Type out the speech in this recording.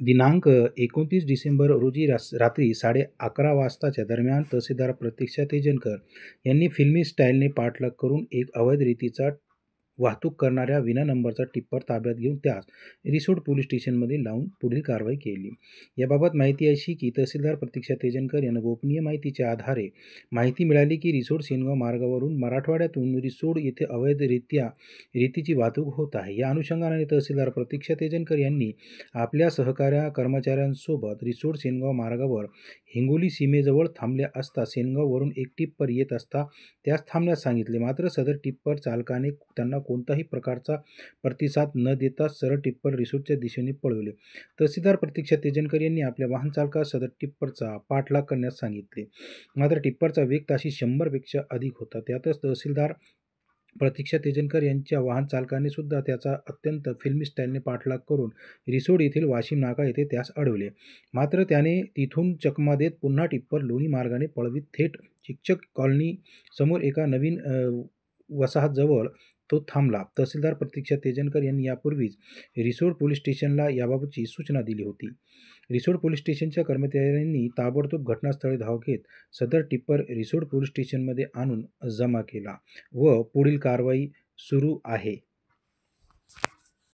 दिनांक 29 डिसेंबर रोजी रात्री 11:30 वाजताच्या दरम्यान तहसीलदार प्रतीक्षा तेजनकर यांनी फिल्मी स्टाईलने पाठलाग करून एक अवैध रीतीचा वाहतूक करणाऱ्या विना नंबरचा टिप्पर ताब्यात घेऊन त्यास रिसोड पोलीस स्टेशनमध्ये लावून पुढील कारवाई केली. याबाबत माहिती अशी की तहसीलदार प्रतीक्षा तेजनकर यांना गोपनीय माहितीच्या आधारे माहिती मिळाली की रिसोड सेनगाव मार्गावरून मराठवाड्यातून रिसोड येथे अवैधरित्या रेतीची वाहतूक होत आहे. या अनुषंगाने तहसीलदार प्रतीक्षा तेजनकर यांनी आपल्या कर्मचाऱ्यांसोबत रिसोड सेनगाव मार्गावर हिंगोली सीमेजवळ थांबले असता सेनगाववरून एक टिप्पर येत असता त्यास थांबण्यास सांगितले. मात्र सदर टिप्पर चालकाने त्यांना कोणताही प्रकारचा प्रतिसाद न देता सरळ टिप्पर रिसोडच्या दिशेने पळवले. तहसीलदार प्रतीक्षा तेजनकर यांनी आपल्या वाहन चालकास सदर टिप्परचा पाठलाग करण्यास सांगितले. मात्र टिप्परचा वेग ताशी 100 पेक्षा अधिक होता. त्यातच तहसीलदार प्रतीक्षा तेजनकर यांच्या वाहन चालकाने सुद्धा त्याचा अत्यंत फिल्मी स्टाईलने पाठलाग करून रिसोड येथील वाशिम नाका येथे त्यास अडवले. मात्र त्याने तिथून चकमा देत पुन्हा टिप्पर लोणी मार्गाने पळवीत थेट शिक्षक कॉलनी समोर एका नवीन वसाहतजवळ तो थांबला. तहसीलदार प्रतीक्षा तेजनकर यांनी यापूर्वीच रिसोड पोलीस स्टेशनला याबाबतची सूचना दिली होती. रिसोड पोलीस स्टेशनच्या कर्मचाऱ्यांनी ताबडतोब घटनास्थळी धाव घेत सदर टिप्पर रिसोड पोलीस स्टेशनमध्ये आणून जमा केला व पुढील कारवाई सुरू आहे.